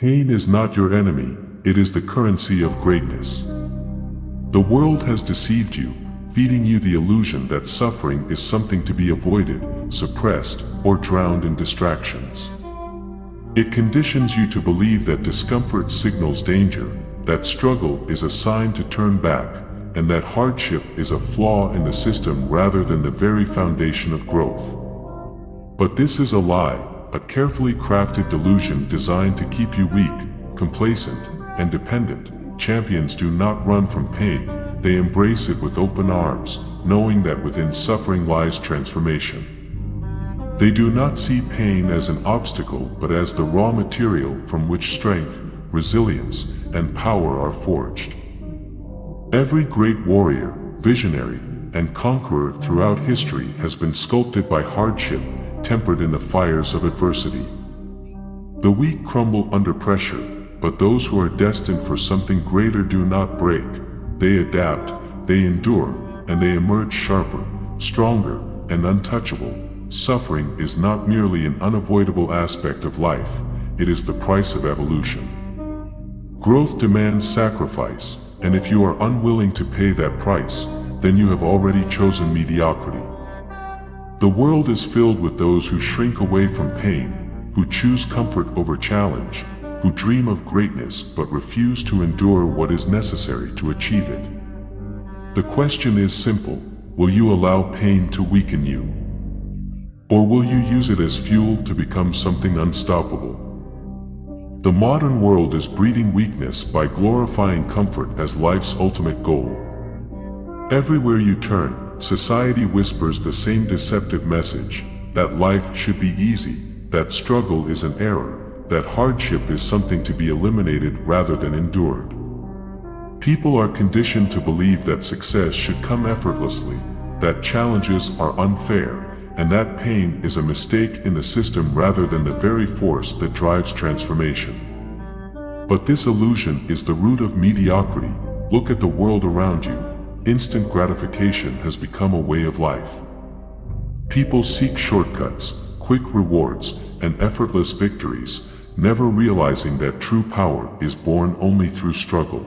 Pain is not your enemy, it is the currency of greatness. The world has deceived you, feeding you the illusion that suffering is something to be avoided, suppressed, or drowned in distractions. It conditions you to believe that discomfort signals danger, that struggle is a sign to turn back, and that hardship is a flaw in the system rather than the very foundation of growth. But this is a lie, a carefully crafted delusion designed to keep you weak, complacent, and dependent. Champions do not run from pain, they embrace it with open arms, knowing that within suffering lies transformation. They do not see pain as an obstacle but as the raw material from which strength, resilience, and power are forged. Every great warrior, visionary, and conqueror throughout history has been sculpted by hardship, tempered in the fires of adversity. The weak crumble under pressure, but those who are destined for something greater do not break. They adapt, they endure, and they emerge sharper, stronger, and untouchable. Suffering is not merely an unavoidable aspect of life, it is the price of evolution. Growth demands sacrifice, and if you are unwilling to pay that price, then you have already chosen mediocrity. The world is filled with those who shrink away from pain, who choose comfort over challenge, who dream of greatness but refuse to endure what is necessary to achieve it. The question is simple: will you allow pain to weaken you? Or will you use it as fuel to become something unstoppable? The modern world is breeding weakness by glorifying comfort as life's ultimate goal. Everywhere you turn, society whispers the same deceptive message, that life should be easy, that struggle is an error, that hardship is something to be eliminated rather than endured. People are conditioned to believe that success should come effortlessly, that challenges are unfair, and that pain is a mistake in the system rather than the very force that drives transformation. But this illusion is the root of mediocrity. Look at the world around you. Instant gratification has become a way of life. People seek shortcuts, quick rewards, and effortless victories, never realizing that true power is born only through struggle.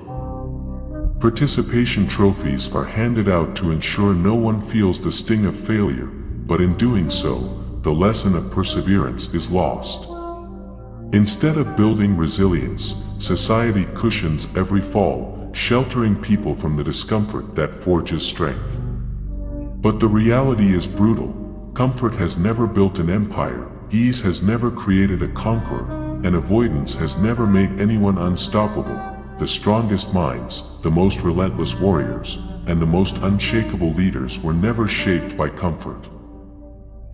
Participation trophies are handed out to ensure no one feels the sting of failure, but in doing so, the lesson of perseverance is lost. Instead of building resilience, society cushions every fall, sheltering people from the discomfort that forges strength. But the reality is brutal. Comfort has never built an empire, ease has never created a conqueror, and avoidance has never made anyone unstoppable. The strongest minds, the most relentless warriors, and the most unshakable leaders were never shaped by comfort.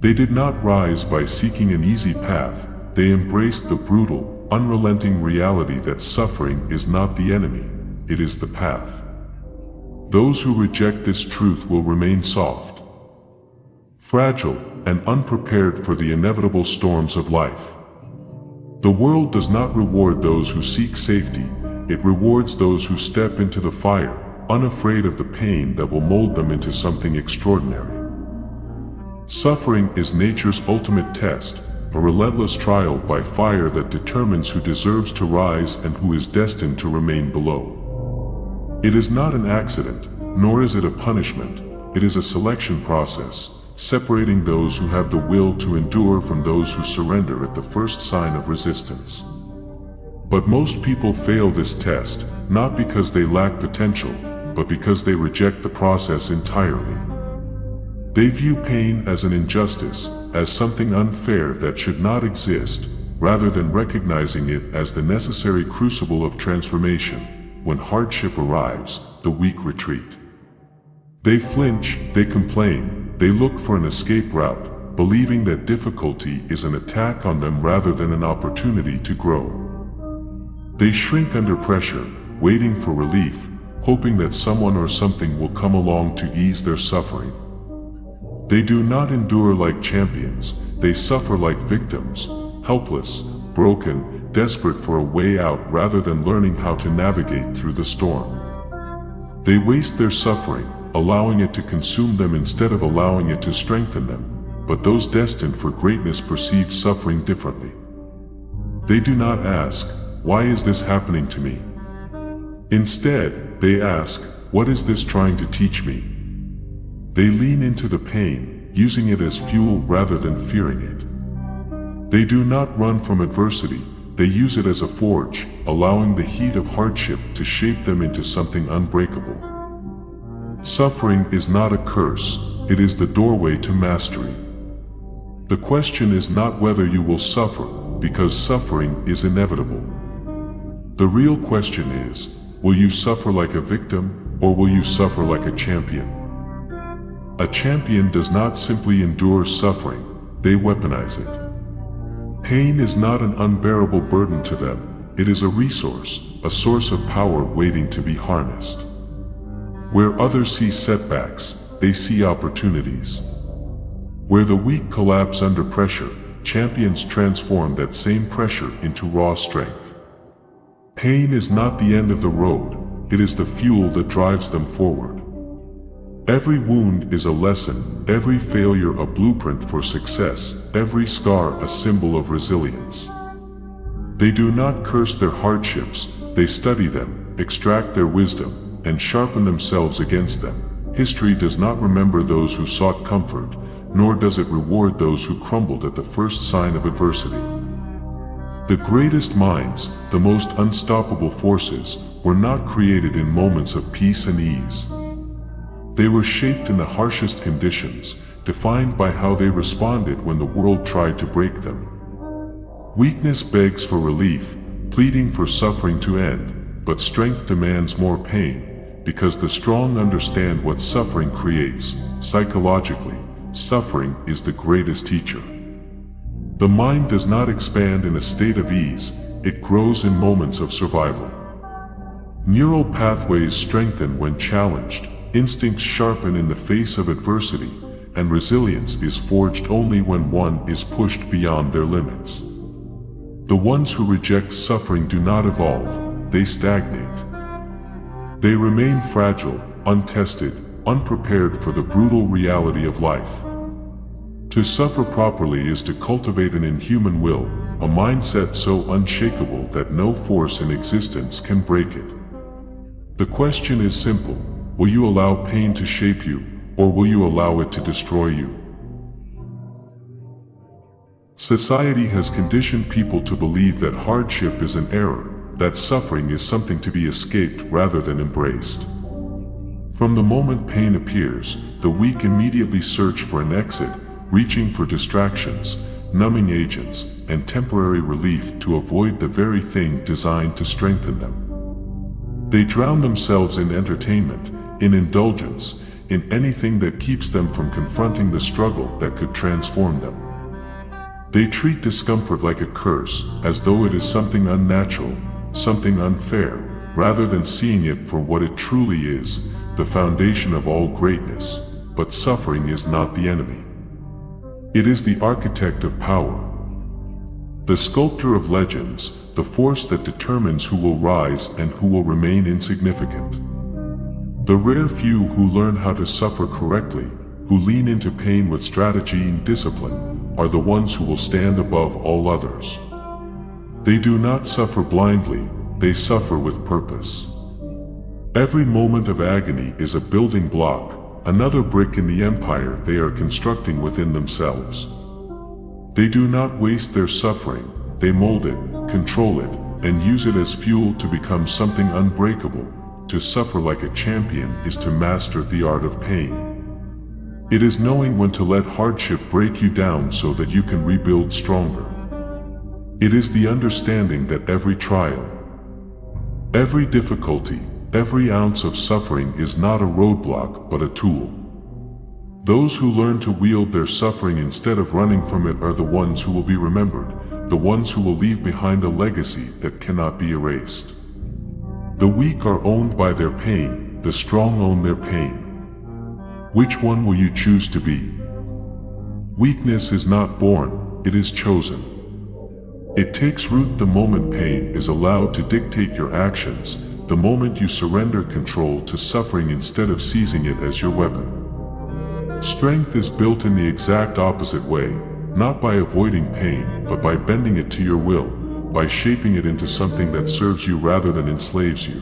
They did not rise by seeking an easy path, they embraced the brutal, unrelenting reality that suffering is not the enemy, it is the path. Those who reject this truth will remain soft, fragile, and unprepared for the inevitable storms of life. The world does not reward those who seek safety, it rewards those who step into the fire, unafraid of the pain that will mold them into something extraordinary. Suffering is nature's ultimate test, a relentless trial by fire that determines who deserves to rise and who is destined to remain below. It is not an accident, nor is it a punishment, it is a selection process, separating those who have the will to endure from those who surrender at the first sign of resistance. But most people fail this test, not because they lack potential, but because they reject the process entirely. They view pain as an injustice, as something unfair that should not exist, rather than recognizing it as the necessary crucible of transformation. When hardship arrives, the weak retreat. They flinch, they complain, they look for an escape route, believing that difficulty is an attack on them rather than an opportunity to grow. They shrink under pressure, waiting for relief, hoping that someone or something will come along to ease their suffering. They do not endure like champions, they suffer like victims, helpless, broken, desperate for a way out rather than learning how to navigate through the storm. They waste their suffering, allowing it to consume them instead of allowing it to strengthen them, but those destined for greatness perceive suffering differently. They do not ask, "Why is this happening to me?" Instead, they ask, "What is this trying to teach me?" They lean into the pain, using it as fuel rather than fearing it. They do not run from adversity, they use it as a forge, allowing the heat of hardship to shape them into something unbreakable. Suffering is not a curse, it is the doorway to mastery. The question is not whether you will suffer, because suffering is inevitable. The real question is, will you suffer like a victim, or will you suffer like a champion? A champion does not simply endure suffering, they weaponize it. Pain is not an unbearable burden to them, it is a resource, a source of power waiting to be harnessed. Where others see setbacks, they see opportunities. Where the weak collapse under pressure, champions transform that same pressure into raw strength. Pain is not the end of the road, it is the fuel that drives them forward. Every wound is a lesson, every failure a blueprint for success, every scar a symbol of resilience. They do not curse their hardships, they study them, extract their wisdom, and sharpen themselves against them. History does not remember those who sought comfort, nor does it reward those who crumbled at the first sign of adversity. The greatest minds, the most unstoppable forces, were not created in moments of peace and ease. They were shaped in the harshest conditions, defined by how they responded when the world tried to break them. Weakness begs for relief, pleading for suffering to end, but strength demands more pain, because the strong understand what suffering creates. Psychologically, suffering is the greatest teacher. The mind does not expand in a state of ease, it grows in moments of survival. Neural pathways strengthen when challenged, instincts sharpen in the face of adversity, and resilience is forged only when one is pushed beyond their limits. The ones who reject suffering do not evolve, they stagnate. They remain fragile, untested, unprepared for the brutal reality of life. To suffer properly is to cultivate an inhuman will, a mindset so unshakable that no force in existence can break it. The question is simple: will you allow pain to shape you, or will you allow it to destroy you? Society has conditioned people to believe that hardship is an error, that suffering is something to be escaped rather than embraced. From the moment pain appears, the weak immediately search for an exit, reaching for distractions, numbing agents, and temporary relief to avoid the very thing designed to strengthen them. They drown themselves in entertainment, in indulgence, in anything that keeps them from confronting the struggle that could transform them. They treat discomfort like a curse, as though it is something unnatural, something unfair, rather than seeing it for what it truly is, the foundation of all greatness. But suffering is not the enemy. It is the architect of power, the sculptor of legends, the force that determines who will rise and who will remain insignificant. The rare few who learn how to suffer correctly, who lean into pain with strategy and discipline, are the ones who will stand above all others. They do not suffer blindly, they suffer with purpose. Every moment of agony is a building block, another brick in the empire they are constructing within themselves. They do not waste their suffering, they mold it, control it, and use it as fuel to become something unbreakable. To suffer like a champion is to master the art of pain. It is knowing when to let hardship break you down so that you can rebuild stronger. It is the understanding that every trial, every difficulty, every ounce of suffering is not a roadblock but a tool. Those who learn to wield their suffering instead of running from it are the ones who will be remembered, the ones who will leave behind a legacy that cannot be erased. The weak are owned by their pain, the strong own their pain. Which one will you choose to be? Weakness is not born, it is chosen. It takes root the moment pain is allowed to dictate your actions, the moment you surrender control to suffering instead of seizing it as your weapon. Strength is built in the exact opposite way, not by avoiding pain, but by bending it to your will, by shaping it into something that serves you rather than enslaves you.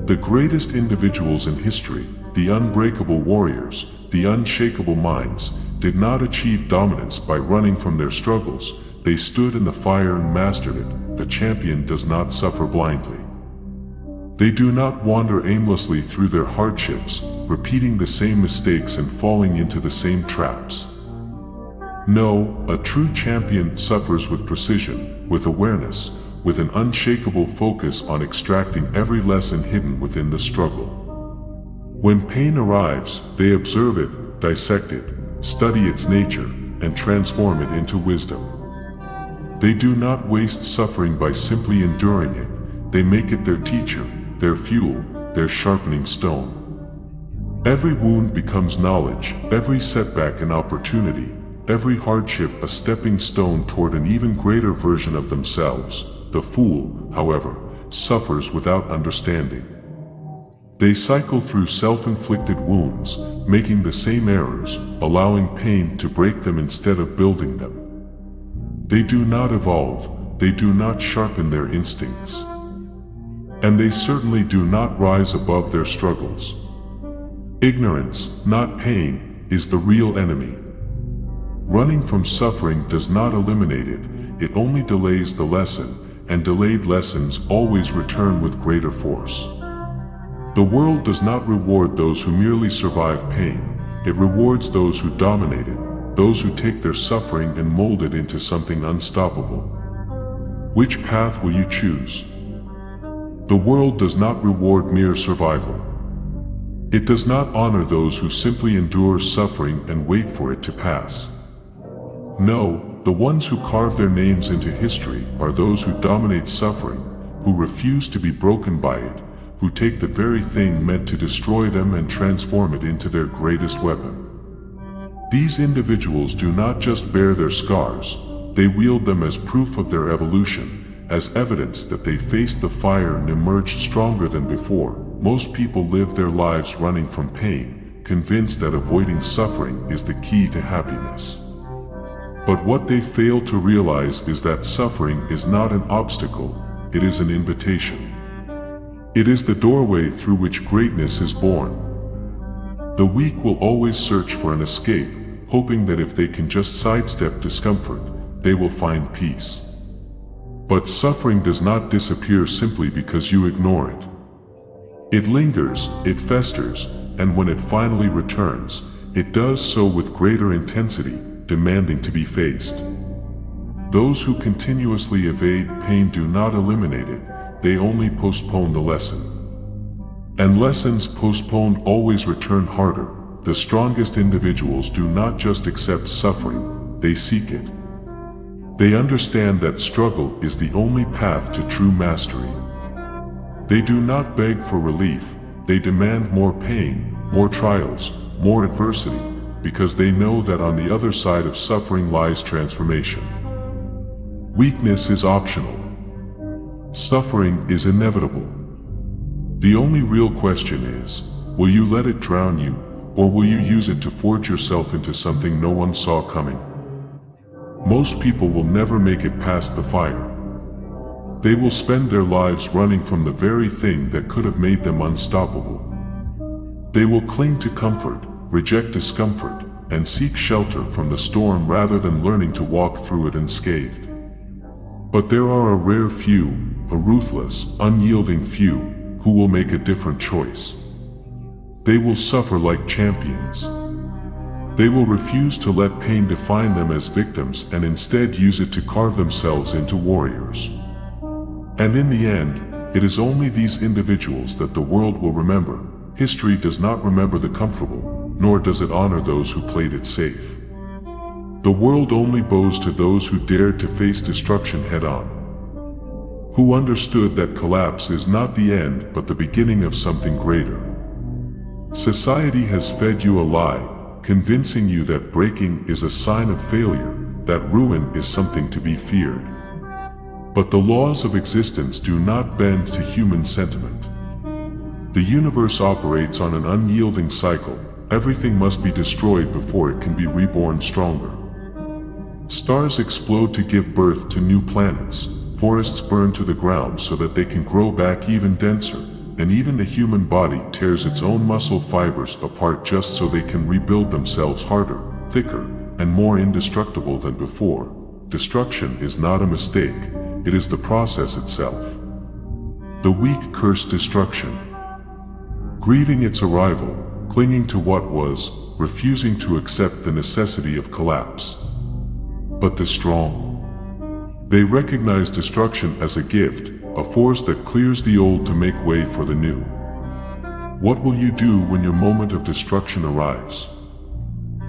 The greatest individuals in history, the unbreakable warriors, the unshakable minds, did not achieve dominance by running from their struggles. They stood in the fire and mastered it. The champion does not suffer blindly. They do not wander aimlessly through their hardships, repeating the same mistakes and falling into the same traps. No, a true champion suffers with precision, with awareness, with an unshakable focus on extracting every lesson hidden within the struggle. When pain arrives, they observe it, dissect it, study its nature, and transform it into wisdom. They do not waste suffering by simply enduring it. They make it their teacher, their fuel, their sharpening stone. Every wound becomes knowledge, every setback an opportunity, every hardship a stepping stone toward an even greater version of themselves. The fool, however, suffers without understanding. They cycle through self-inflicted wounds, making the same errors, allowing pain to break them instead of building them. They do not evolve, they do not sharpen their instincts. And they certainly do not rise above their struggles. Ignorance, not pain, is the real enemy. Running from suffering does not eliminate it, it only delays the lesson, and delayed lessons always return with greater force. The world does not reward those who merely survive pain, it rewards those who dominate it, those who take their suffering and mold it into something unstoppable. Which path will you choose? The world does not reward mere survival. It does not honor those who simply endure suffering and wait for it to pass. No, the ones who carve their names into history are those who dominate suffering, who refuse to be broken by it, who take the very thing meant to destroy them and transform it into their greatest weapon. These individuals do not just bear their scars, they wield them as proof of their evolution, as evidence that they faced the fire and emerged stronger than before. Most people live their lives running from pain, convinced that avoiding suffering is the key to happiness. But what they fail to realize is that suffering is not an obstacle, it is an invitation. It is the doorway through which greatness is born. The weak will always search for an escape, hoping that if they can just sidestep discomfort, they will find peace. But suffering does not disappear simply because you ignore it. It lingers, it festers, and when it finally returns, it does so with greater intensity, demanding to be faced. Those who continuously evade pain do not eliminate it, they only postpone the lesson. And lessons postponed always return harder. The strongest individuals do not just accept suffering, they seek it. They understand that struggle is the only path to true mastery. They do not beg for relief, they demand more pain, more trials, more adversity, because they know that on the other side of suffering lies transformation. Weakness is optional. Suffering is inevitable. The only real question is, will you let it drown you, or will you use it to forge yourself into something no one saw coming? Most people will never make it past the fire. They will spend their lives running from the very thing that could have made them unstoppable. They will cling to comfort, reject discomfort, and seek shelter from the storm rather than learning to walk through it unscathed. But there are a rare few, a ruthless, unyielding few, who will make a different choice. They will suffer like champions. They will refuse to let pain define them as victims and instead use it to carve themselves into warriors. And in the end, it is only these individuals that the world will remember. History does not remember the comfortable, nor does it honor those who played it safe. The world only bows to those who dared to face destruction head-on, who understood that collapse is not the end but the beginning of something greater. Society has fed you a lie, convincing you that breaking is a sign of failure, that ruin is something to be feared. But the laws of existence do not bend to human sentiment. The universe operates on an unyielding cycle. Everything must be destroyed before it can be reborn stronger. Stars explode to give birth to new planets. forests burn to the ground so that they can grow back even denser, and even the human body tears its own muscle fibers apart just so they can rebuild themselves harder, thicker, and more indestructible than before. Destruction is not a mistake, it is the process itself. The weak curse destruction, grieving its arrival, clinging to what was, refusing to accept the necessity of collapse. But the strong, they recognize destruction as a gift, a force that clears the old to make way for the new. What will you do when your moment of destruction arrives?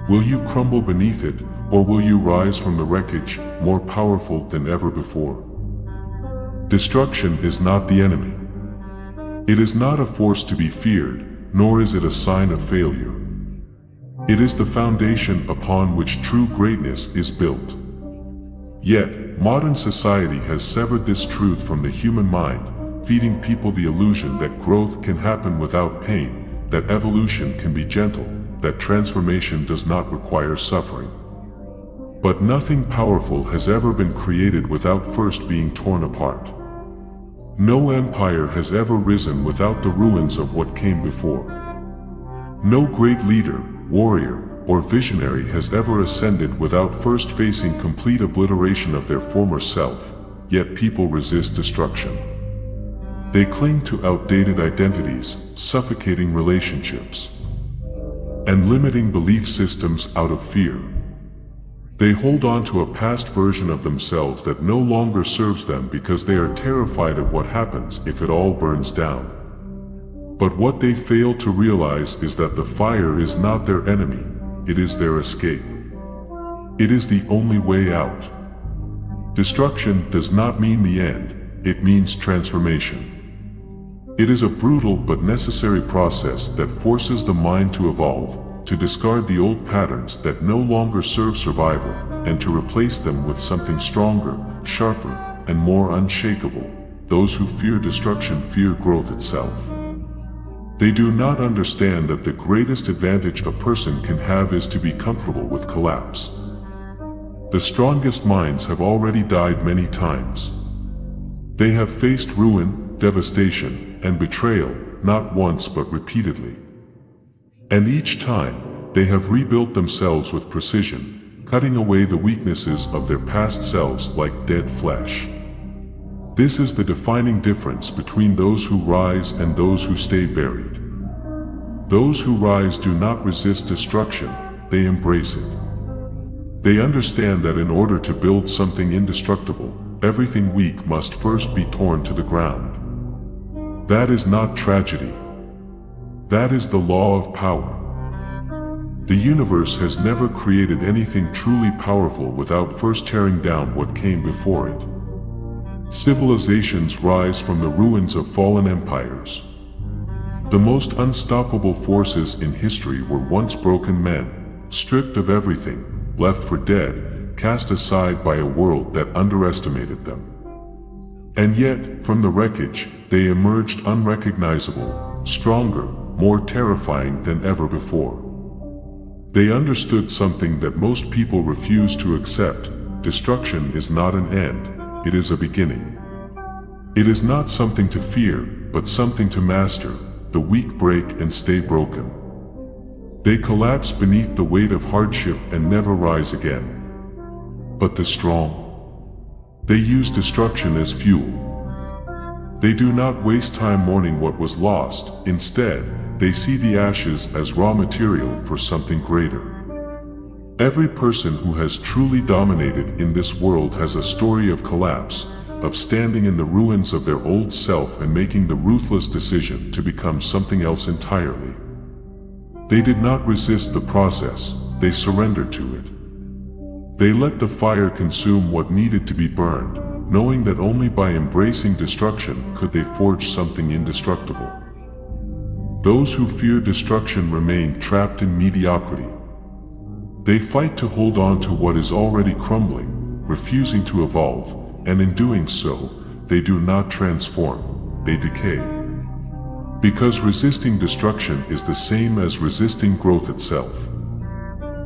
Will you crumble beneath it, or will you rise from the wreckage, more powerful than ever before? Destruction is not the enemy. It is not a force to be feared, nor is it a sign of failure. It is the foundation upon which true greatness is built. Yet, modern society has severed this truth from the human mind, feeding people the illusion that growth can happen without pain, that evolution can be gentle, that transformation does not require suffering. But nothing powerful has ever been created without first being torn apart. No empire has ever risen without the ruins of what came before. No great leader, warrior, or visionary has ever ascended without first facing complete obliteration of their former self, yet people resist destruction. They cling to outdated identities, suffocating relationships, and limiting belief systems out of fear. They hold on to a past version of themselves that no longer serves them because they are terrified of what happens if it all burns down. But what they fail to realize is that the fire is not their enemy, it is their escape. It is the only way out. Destruction does not mean the end, it means transformation. It is a brutal but necessary process that forces the mind to evolve, to discard the old patterns that no longer serve survival, and to replace them with something stronger, sharper, and more unshakable. Those who fear destruction fear growth itself. They do not understand that the greatest advantage a person can have is to be comfortable with collapse. The strongest minds have already died many times. They have faced ruin, devastation, and betrayal, not once but repeatedly. And each time, they have rebuilt themselves with precision, cutting away the weaknesses of their past selves like dead flesh. This is the defining difference between those who rise and those who stay buried. Those who rise do not resist destruction, they embrace it. They understand that in order to build something indestructible, everything weak must first be torn to the ground. That is not tragedy. That is the law of power. The universe has never created anything truly powerful without first tearing down what came before it. Civilizations rise from the ruins of fallen empires. The most unstoppable forces in history were once broken men, stripped of everything, left for dead, cast aside by a world that underestimated them. And yet, from the wreckage, they emerged unrecognizable, stronger, more terrifying than ever before. They understood something that most people refuse to accept: destruction is not an end, it is a beginning. It is not something to fear, but something to master. The weak break and stay broken. They collapse beneath the weight of hardship and never rise again. But the strong, they use destruction as fuel. They do not waste time mourning what was lost. Instead, they see the ashes as raw material for something greater. Every person who has truly dominated in this world has a story of collapse, of standing in the ruins of their old self and making the ruthless decision to become something else entirely. They did not resist the process, they surrendered to it. They let the fire consume what needed to be burned, knowing that only by embracing destruction could they forge something indestructible. Those who fear destruction remain trapped in mediocrity. They fight to hold on to what is already crumbling, refusing to evolve, and in doing so, they do not transform, they decay. Because resisting destruction is the same as resisting growth itself.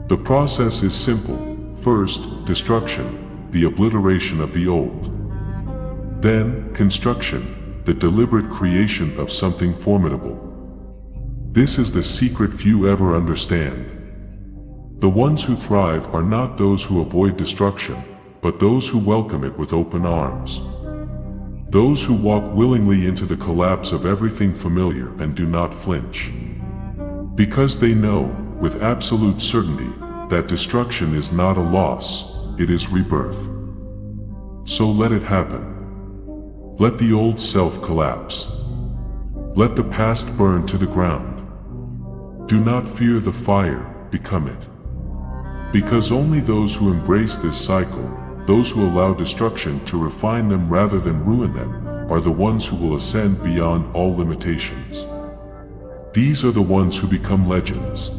The process is simple. First, destruction, the obliteration of the old. Then, construction, the deliberate creation of something formidable. This is the secret few ever understand. The ones who thrive are not those who avoid destruction, but those who welcome it with open arms. Those who walk willingly into the collapse of everything familiar and do not flinch. Because they know, with absolute certainty, that destruction is not a loss, it is rebirth. So let it happen. Let the old self collapse. Let the past burn to the ground. Do not fear the fire, become it. Because only those who embrace this cycle, those who allow destruction to refine them rather than ruin them, are the ones who will ascend beyond all limitations. These are the ones who become legends.